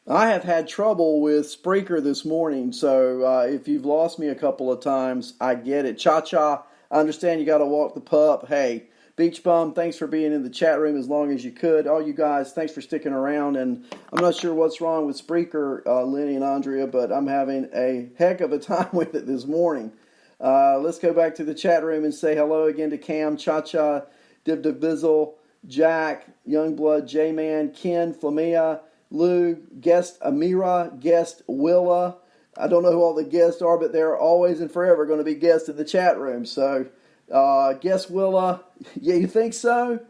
I have had trouble with Spreaker this morning, so if you've lost me a couple of times, I get it. Cha Cha, I understand you got to walk the pup. Hey, Beach Bum, thanks for being in the chat room as long as you could. All you guys, thanks for sticking around. And I'm not sure what's wrong with Spreaker, Lenny and Andrea, but I'm having a heck of a time with it this morning. Let's go back to the chat room and say hello again to Cam, Cha Cha, Div Divizzle, Jack, Youngblood, J-Man, Ken, Flamia, Lou, guest Amira, guest Willa. I don't know who all the guests are, but they're always and forever going to be guests in the chat room. So, guest Willa, yeah, you think so?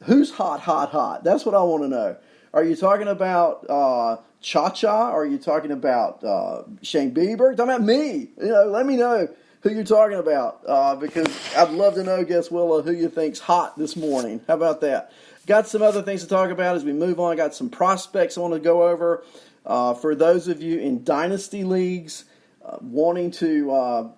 Who's hot, hot, hot? That's what I want to know. Are you talking about Cha-Cha? Are you talking about Shane Bieber? Talking about me? Let me know who you're talking about because I'd love to know, guest Willa, who you think's hot this morning. How about that? Got some other things to talk about as we move on. Got some prospects I want to go over. For those of you in dynasty leagues wanting to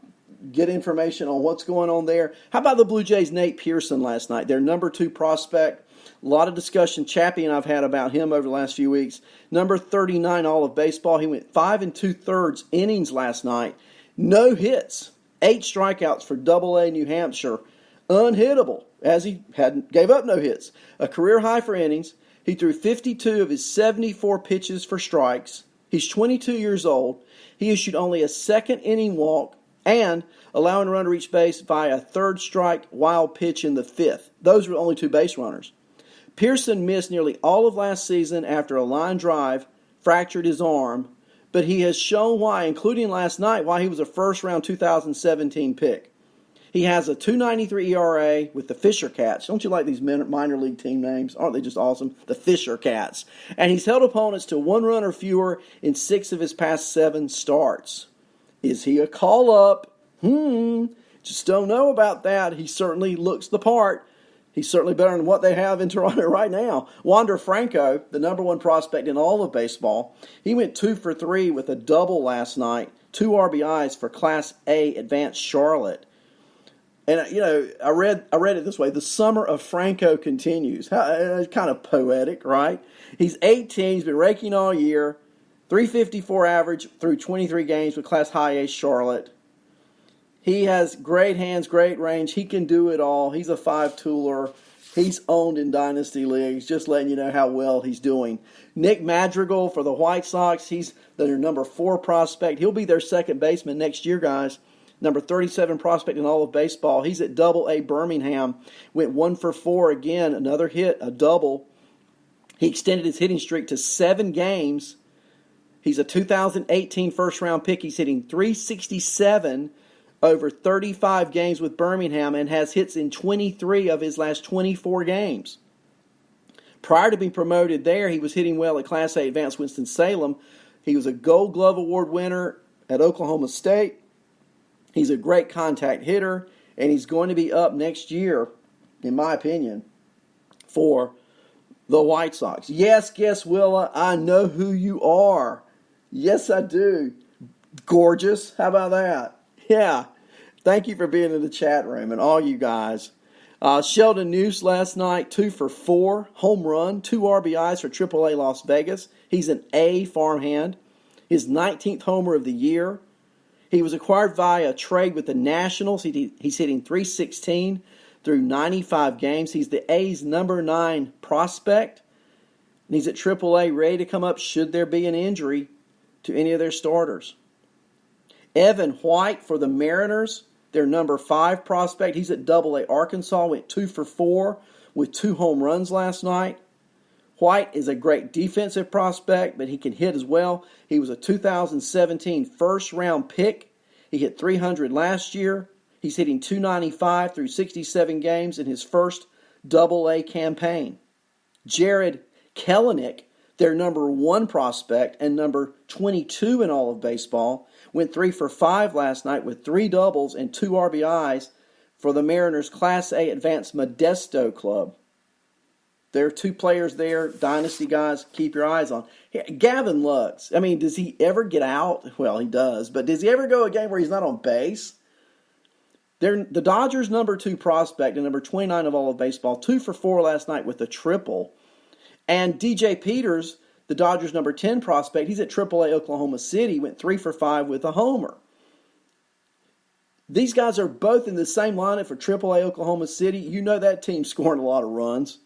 get information on what's going on there. How about the Blue Jays' Nate Pearson last night? Their number 2 prospect. A lot of discussion, Chappie and I've had about him over the last few weeks. Number 39 all of baseball. He went 5 2/3 innings last night. No hits. 8 strikeouts for Double-A New Hampshire. Unhittable, as he gave up no hits. A career high for innings. He threw 52 of his 74 pitches for strikes. He's 22 years old. He issued only a second inning walk and allowing a run to reach base via a third strike wild pitch in the 5th. Those were the only 2 base runners. Pearson missed nearly all of last season after a line drive fractured his arm, but he has shown why, including last night, why he was a first-round 2017 pick. He has a 2.93 ERA with the Fisher Cats. Don't you like these minor league team names? Aren't they just awesome? The Fisher Cats. And he's held opponents to 1 run or fewer in 6 of his past 7 starts. Is he a call-up? Just don't know about that. He certainly looks the part. He's certainly better than what they have in Toronto right now. Wander Franco, the number 1 prospect in all of baseball, he went 2 for 3 with a double last night, 2 RBIs for Class A Advanced Charlotte. And, I read it this way. The summer of Franco continues. It's kind of poetic, right? He's 18. He's been raking all year. 354 average through 23 games with Class High A Charlotte. He has great hands, great range. He can do it all. He's a 5-tooler. He's owned in dynasty leagues. Just letting you know how well he's doing. Nick Madrigal for the White Sox. He's their number 4 prospect. He'll be their second baseman next year, guys. Number 37 prospect in all of baseball. He's at Double-A Birmingham. Went 1 for 4 again. Another hit, a double. He extended his hitting streak to 7 games. He's a 2018 first-round pick. He's hitting .367 over 35 games with Birmingham and has hits in 23 of his last 24 games. Prior to being promoted there, he was hitting well at Class A Advanced Winston-Salem. He was a Gold Glove Award winner at Oklahoma State. He's a great contact hitter, and he's going to be up next year, in my opinion, for the White Sox. Yes, guess Willa, I know who you are. Yes, I do. Gorgeous. How about that? Yeah. Thank you for being in the chat room and all you guys. Sheldon Noose last night, 2 for 4, home run, 2 RBIs for AAA Las Vegas. He's an A farmhand. His 19th homer of the year. He was acquired via a trade with the Nationals. He's hitting .316 through 95 games. He's the A's number 9 prospect. And he's at AAA, ready to come up should there be an injury to any of their starters. Evan White for the Mariners, their number 5 prospect. He's at Double-A Arkansas, went 2 for 4 with 2 home runs last night. White is a great defensive prospect, but he can hit as well. He was a 2017 first-round pick. He hit .300 last year. He's hitting .295 through 67 games in his first Double-A campaign. Jared Kelenic, their number 1 prospect and number 22 in all of baseball, went 3 for 5 last night with 3 doubles and 2 RBIs for the Mariners' Class A Advanced Modesto Club. There are 2 players there, dynasty guys, keep your eyes on. Gavin Lux, does he ever get out? Well, he does, but does he ever go a game where he's not on base? The Dodgers' number 2 prospect and number 29 of all of baseball, 2 for 4 last night with a triple. And DJ Peters, the Dodgers' number 10 prospect, he's at AAA Oklahoma City, went 3 for 5 with a homer. These guys are both in the same lineup for AAA Oklahoma City. You know that team's scoring a lot of runs.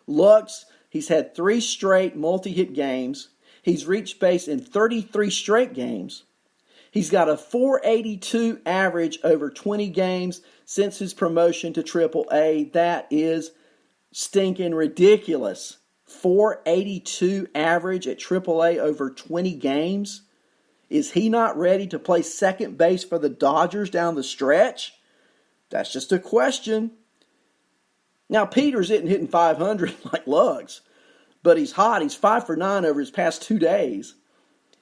Lux, he's had 3 straight multi-hit games. He's reached base in 33 straight games. He's got a .482 average over 20 games since his promotion to AAA. That is stinking ridiculous. .482 average at AAA over 20 games. Is he not ready to play second base for the Dodgers down the stretch? That's just a question. Now, Peters isn't hitting 500 like Luggs, but he's hot. He's 5 for 9 over his past 2 days.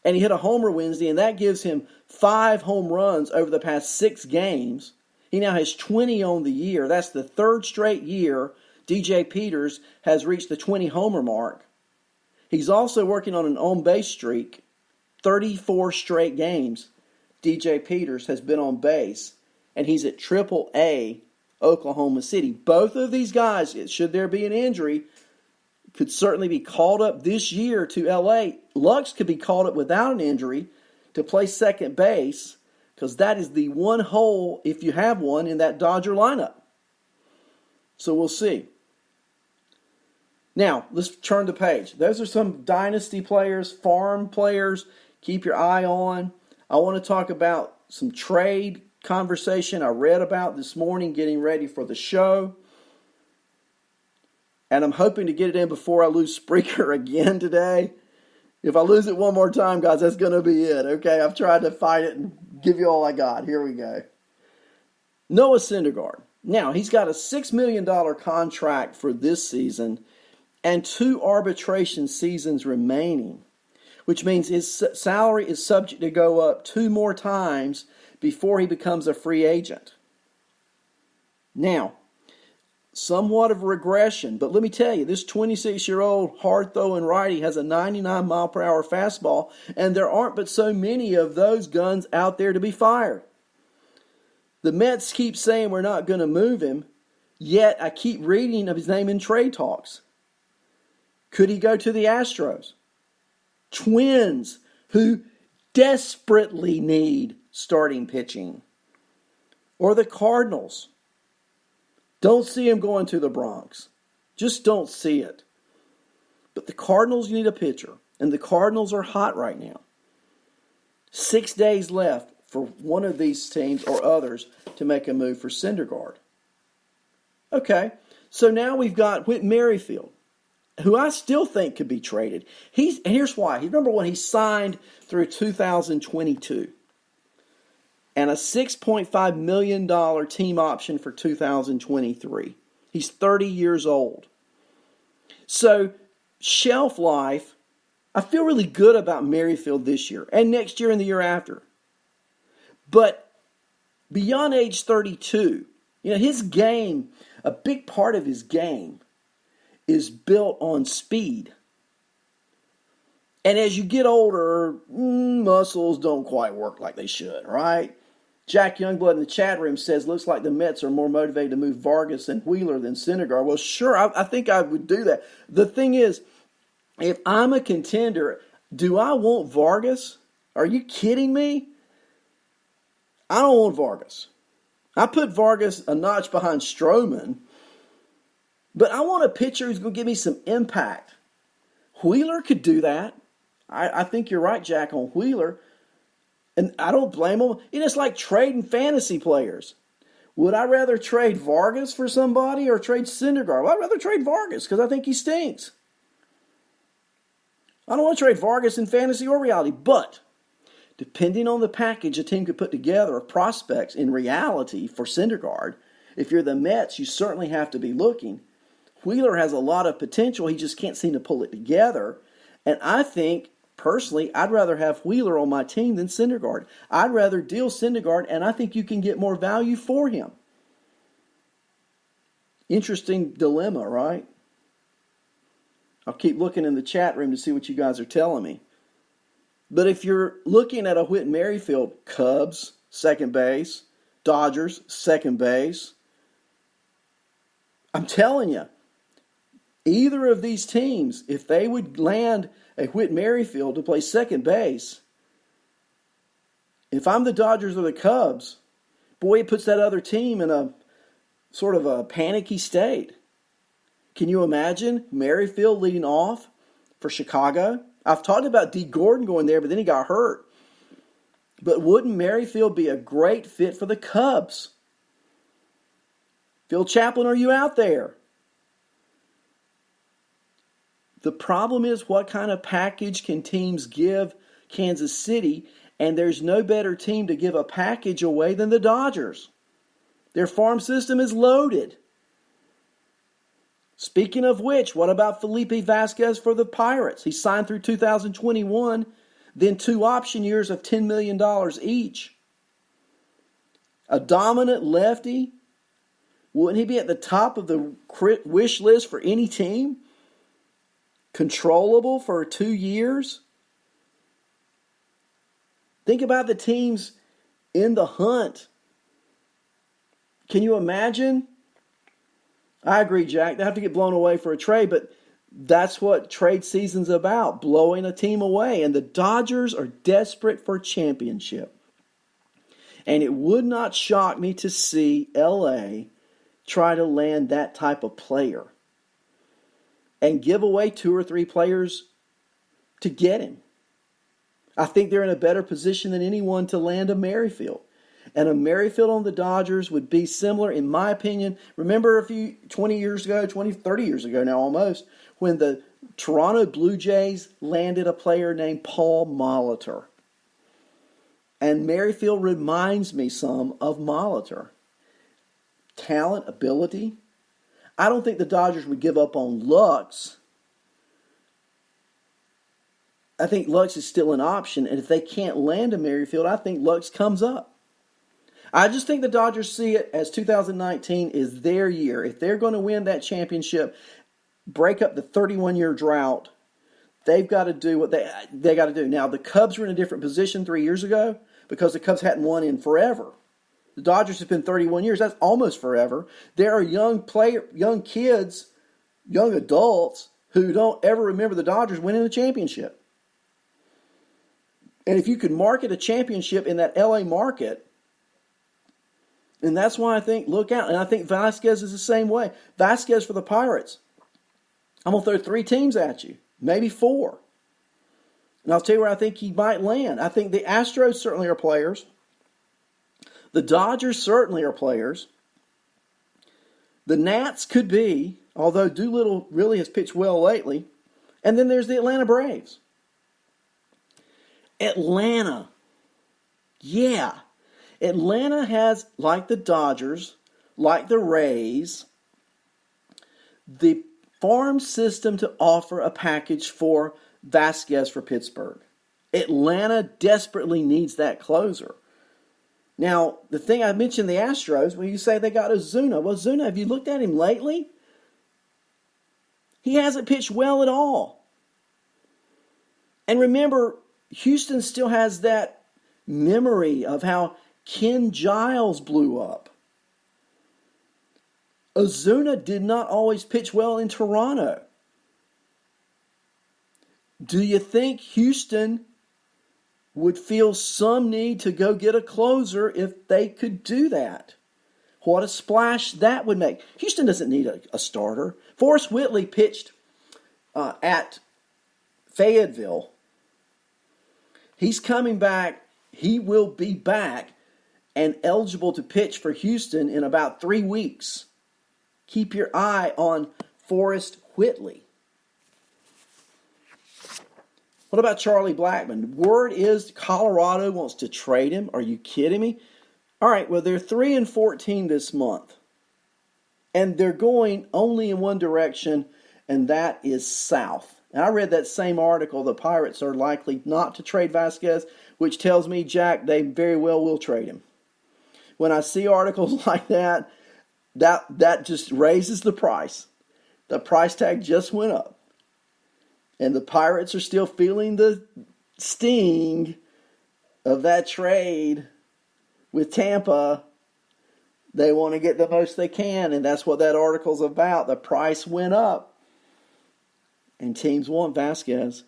And he hit a homer Wednesday, and that gives him 5 home runs over the past 6 games. He now has 20 on the year. That's the 3rd straight year DJ Peters has reached the 20 homer mark. He's also working on an on-base streak. 34 straight games DJ Peters has been on base, and he's at AAA Oklahoma City. Both of these guys, should there be an injury, could certainly be called up this year to LA. Lux could be called up without an injury to play second base, because that is the one hole, if you have one, in that Dodger lineup. So we'll see. Now, let's turn the page. Those are some dynasty players, farm players. Keep your eye on. I want to talk about some trade conversation I read about this morning getting ready for the show. And I'm hoping to get it in before I lose Spreaker again today. If I lose it one more time, guys, that's going to be it. Okay, I've tried to fight it and give you all I got. Here we go. Noah Syndergaard. Now, he's got a $6 million contract for this season and 2 arbitration seasons remaining, which means his salary is subject to go up 2 more times before he becomes a free agent. Now, somewhat of a regression, but let me tell you, this 26-year-old hard-throwing righty has a 99-mile-per-hour fastball, and there aren't but so many of those guns out there to be fired. The Mets keep saying we're not going to move him, yet I keep reading of his name in trade talks. Could he go to the Astros? Twins, who desperately need starting pitching. Or the Cardinals. Don't see him going to the Bronx. Just don't see it. But the Cardinals need a pitcher, and the Cardinals are hot right now. 6 days left for one of these teams or others to make a move for Syndergaard. Okay, so now we've got Whit Merrifield, who I still think could be traded. And here's why. Number one, he signed through 2022. And a $6.5 million team option for 2023. He's 30 years old. So, shelf life, I feel really good about Merrifield this year and next year and the year after. But beyond age 32, his game, a big part of his game is built on speed. And as you get older, muscles don't quite work like they should, right? Jack Youngblood in the chat room says, looks like the Mets are more motivated to move Vargas and Wheeler than Syndergaard. Well, sure, I think I would do that. The thing is, if I'm a contender, do I want Vargas? Are you kidding me? I don't want Vargas. I put Vargas a notch behind Stroman, but I want a pitcher who's going to give me some impact. Wheeler could do that. I think you're right, Jack, on Wheeler. And I don't blame him. It's like trading fantasy players. Would I rather trade Vargas for somebody or trade Syndergaard? Well, I'd rather trade Vargas because I think he stinks. I don't want to trade Vargas in fantasy or reality. But depending on the package a team could put together of prospects in reality for Syndergaard, if you're the Mets, you certainly have to be looking. Wheeler has a lot of potential. He just can't seem to pull it together. And I think, personally, I'd rather have Wheeler on my team than Syndergaard. I'd rather deal Syndergaard, and I think you can get more value for him. Interesting dilemma, right? I'll keep looking in the chat room to see what you guys are telling me. But if you're looking at a Whit Merrifield, Cubs, second base, Dodgers, second base, I'm telling you, either of these teams, if they would land a Whit Merrifield to play second base. If I'm the Dodgers or the Cubs, boy, it puts that other team in a sort of a panicky state. Can you imagine Merrifield leading off for Chicago? I've talked about D. Gordon going there, but then he got hurt. But wouldn't Merrifield be a great fit for the Cubs? Phil Chaplin, are you out there? The problem is, what kind of package can teams give Kansas City? And there's no better team to give a package away than the Dodgers. Their farm system is loaded. Speaking of which, what about Felipe Vasquez for the Pirates? He signed through 2021, then 2 option years of $10 million each. A dominant lefty. Wouldn't he be at the top of the wish list for any team? Controllable for 2 years? Think about the teams in the hunt. Can you imagine? I agree, Jack. They have to get blown away for a trade, but that's what trade season's about, blowing a team away. And the Dodgers are desperate for championship. And it would not shock me to see LA try to land that type of player and give away 2 or 3 players to get him. I think they're in a better position than anyone to land a Merrifield. And a Merrifield on the Dodgers would be similar, in my opinion. Remember 30 years ago now almost, when the Toronto Blue Jays landed a player named Paul Molitor. And Merrifield reminds me some of Molitor. Talent, ability. I don't think the Dodgers would give up on Lux. I think Lux is still an option, and if they can't land a Merrifield, I think Lux comes up. I just think the Dodgers see it as 2019 is their year. If they're going to win that championship, break up the 31-year drought, they've got to do what they got to do. Now, the Cubs were in a different position 3 years ago because the Cubs hadn't won in forever. The Dodgers have been 31 years. That's almost forever. There are young kids, young adults who don't ever remember the Dodgers winning a championship. And if you could market a championship in that LA market, and that's why I think look out. And I think Vasquez is the same way. Vasquez for the Pirates. I'm going to throw 3 teams at you, maybe 4. And I'll tell you where I think he might land. I think the Astros certainly are players. The Dodgers certainly are players. The Nats could be, although Doolittle really has pitched well lately. And then there's the Atlanta Braves. Atlanta. Yeah. Atlanta has, like the Dodgers, like the Rays, the farm system to offer a package for Vasquez for Pittsburgh. Atlanta desperately needs that closer. Now, the thing I mentioned, the Astros, when you say they got Ozuna. Well, Ozuna, have you looked at him lately? He hasn't pitched well at all. And remember, Houston still has that memory of how Ken Giles blew up. Ozuna did not always pitch well in Toronto. Do you think Houston would feel some need to go get a closer if they could do that? What a splash that would make. Houston doesn't need a starter. Forrest Whitley pitched at Fayetteville. He's coming back. He will be back and eligible to pitch for Houston in about 3 weeks. Keep your eye on Forrest Whitley. What about Charlie Blackmon? Word is Colorado wants to trade him. Are you kidding me? All right, well, they're 3-14 this month. And they're going only in one direction, and that is south. And I read that same article. The Pirates are likely not to trade Vasquez, which tells me, Jack, they very well will trade him. When I see articles like that, that just raises the price. The price tag just went up. And the Pirates are still feeling the sting of that trade with Tampa. They want to get the most they can, and that's what that article's about. The price went up, and teams want Vasquez.